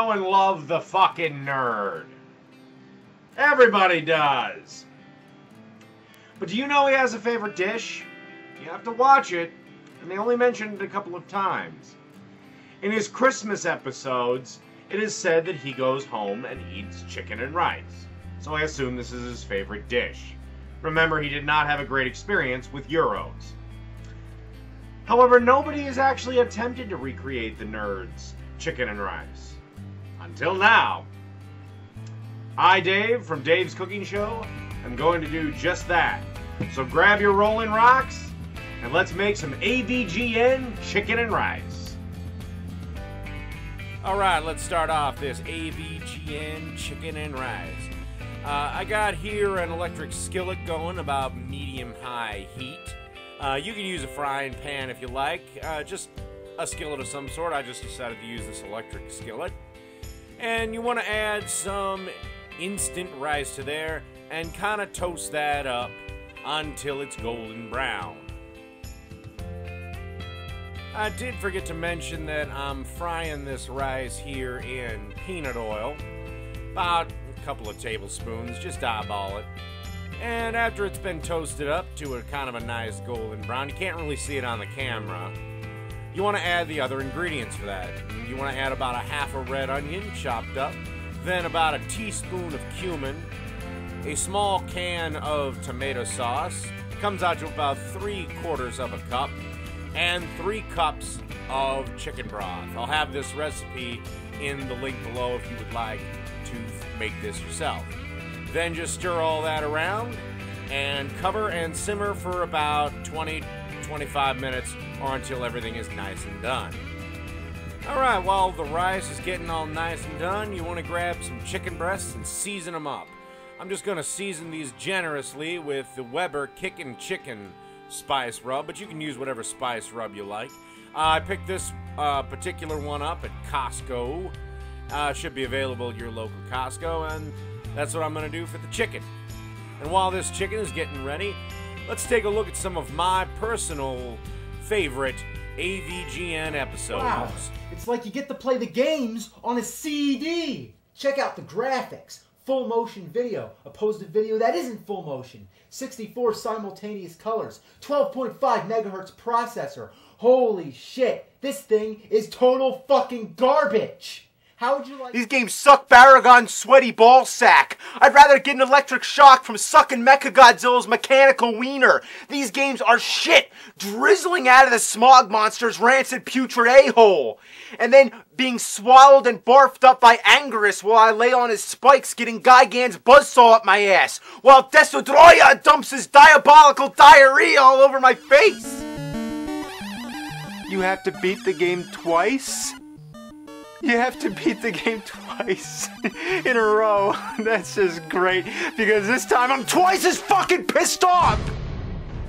know and love the fucking nerd. Everybody does. But do you know he has a favorite dish? You have to watch it, and they only mentioned it a couple of times. In his Christmas episodes, it is said that he goes home and eats chicken and rice. So I assume this is his favorite dish. Remember, he did not have a great experience with Euros. However, nobody has actually attempted to recreate the nerd's chicken and rice. Until now. I, Dave, from Dave's Cooking Show, am going to do just that. So grab your Rolling Rocks, and let's make some AVGN chicken and rice. Alright, let's start off this AVGN chicken and rice. I got here an electric skillet going, about medium-high heat. You can use a frying pan if you like, just a skillet of some sort. I just decided to use this electric skillet. And you want to add some instant rice to there and kind of toast that up until it's golden brown. I did forget to mention that I'm frying this rice here in peanut oil, about a couple of tablespoons, just eyeball it. And after it's been toasted up to a kind of a nice golden brown, you can't really see it on the camera, you want to add the other ingredients for that. You want to add about a half a red onion chopped up, then about a teaspoon of cumin, a small can of tomato sauce, comes out to about 3/4 of a cup, and 3 cups of chicken broth. I'll have this recipe in the link below if you would like to make this yourself. Then just stir all that around and cover and simmer for about 20-25 minutes or until everything is nice and done. Alright, while the rice is getting all nice and done, you want to grab some chicken breasts and season them up. I'm just going to season these generously with the Weber Kickin' Chicken spice rub, but you can use whatever spice rub you like. I picked this particular one up at Costco. Should be available at your local Costco, and that's what I'm going to do for the chicken. And while this chicken is getting ready, let's take a look at some of my personal favorite AVGN episodes. Wow, it's like you get to play the games on a CD. Check out the graphics. Full motion video, opposed to video that isn't full motion. 64 simultaneous colors, 12.5 megahertz processor. Holy shit, this thing is total fucking garbage. How would you like... These games suck Baragon sweaty ball sack. I'd rather get an electric shock from sucking Mechagodzilla's mechanical wiener. These games are shit, drizzling out of the smog monster's rancid putrid a-hole. And then being swallowed and barfed up by Angerus while I lay on his spikes getting Gigan's buzzsaw up my ass, while Desodroya dumps his diabolical diarrhea all over my face. You have to beat the game twice? You have to beat the game twice in a row. That's just great, because this time I'm twice as fucking pissed off!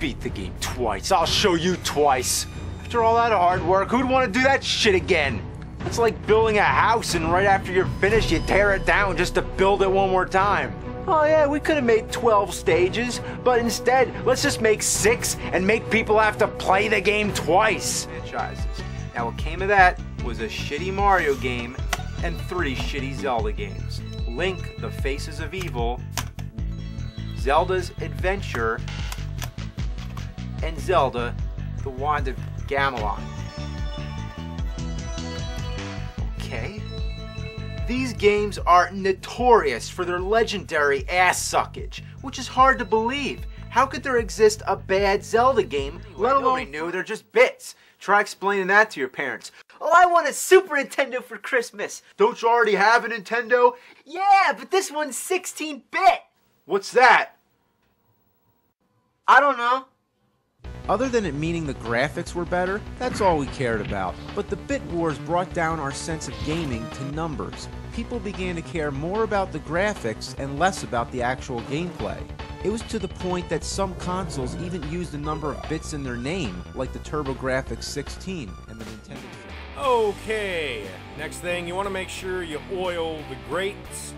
Beat the game twice. I'll show you twice. After all that hard work, who'd want to do that shit again? It's like building a house and right after you're finished, you tear it down just to build it one more time. Oh yeah, we could have made 12 stages, but instead, let's just make 6 and make people have to play the game twice. Franchises. Now what came of that was a shitty Mario game and 3 shitty Zelda games. Link, the Faces of Evil, Zelda's Adventure, and Zelda, the Wand of Gamelon. Okay. These games are notorious for their legendary ass suckage, which is hard to believe. How could there exist a bad Zelda game, let alone... Nobody knew, they're just bits. Try explaining that to your parents. Oh, I want a Super Nintendo for Christmas. Don't you already have a Nintendo? Yeah, but this one's 16-bit. What's that? I don't know. Other than it meaning the graphics were better, that's all we cared about. But the bit wars brought down our sense of gaming to numbers. People began to care more about the graphics and less about the actual gameplay. It was to the point that some consoles even used a number of bits in their name, like the TurboGrafx 16 and the Nintendo. Okay, next thing, you want to make sure you oil the grates,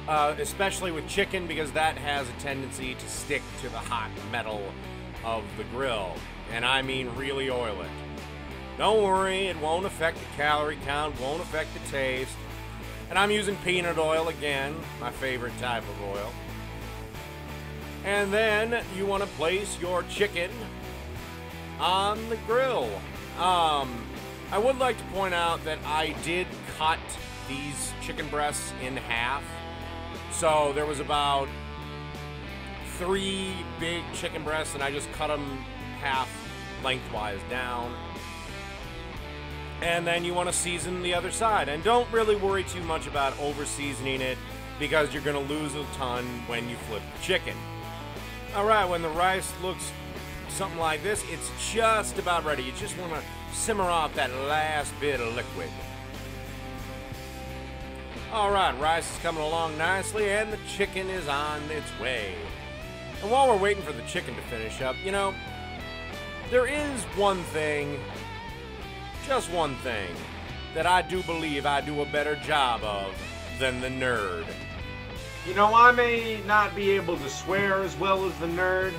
especially with chicken, because that has a tendency to stick to the hot metal of the grill, and I mean really oil it. Don't worry, it won't affect the calorie count, won't affect the taste. And I'm using peanut oil again, my favorite type of oil. And then you want to place your chicken on the grill. I would like to point out that I did cut these chicken breasts in half. So there was about 3 big chicken breasts, and I just cut them half lengthwise down. And then you want to season the other side. And don't really worry too much about over-seasoning it, because you're going to lose a ton when you flip the chicken. Alright, when the rice looks something like this, it's just about ready. You just want to simmer off that last bit of liquid. Alright, rice is coming along nicely, and the chicken is on its way. And while we're waiting for the chicken to finish up, you know, there is one thing, just one thing, that I do believe I do a better job of than the nerd. You know, I may not be able to swear as well as the nerd,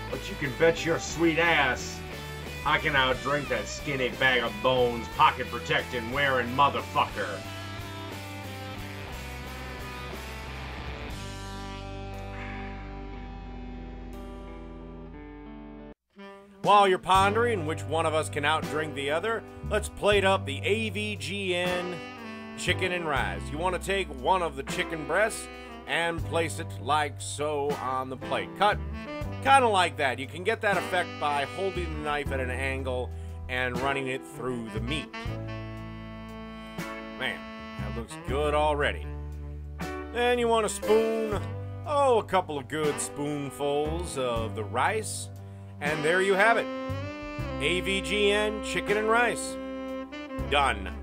but you can bet your sweet ass I can outdrink that skinny bag of bones, pocket protecting, wearing motherfucker. While you're pondering which one of us can outdrink the other, let's plate up the AVGN chicken and rice. You want to take one of the chicken breasts and place it like so on the plate. Cut kind of like that. You can get that effect by holding the knife at an angle and running it through the meat. Man, that looks good already. Then you want a spoon, a couple of good spoonfuls of the rice. And there you have it. AVGN chicken and rice. Done.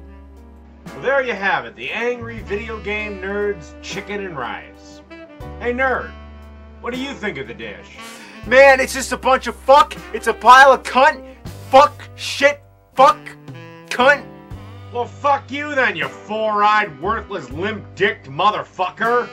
Well, there you have it. The Angry Video Game Nerd's chicken and rice. Hey, nerd. What do you think of the dish? Man, it's just a bunch of fuck. It's a pile of cunt. Fuck, shit, fuck, cunt. Well, fuck you then, you four-eyed, worthless, limp-dicked motherfucker.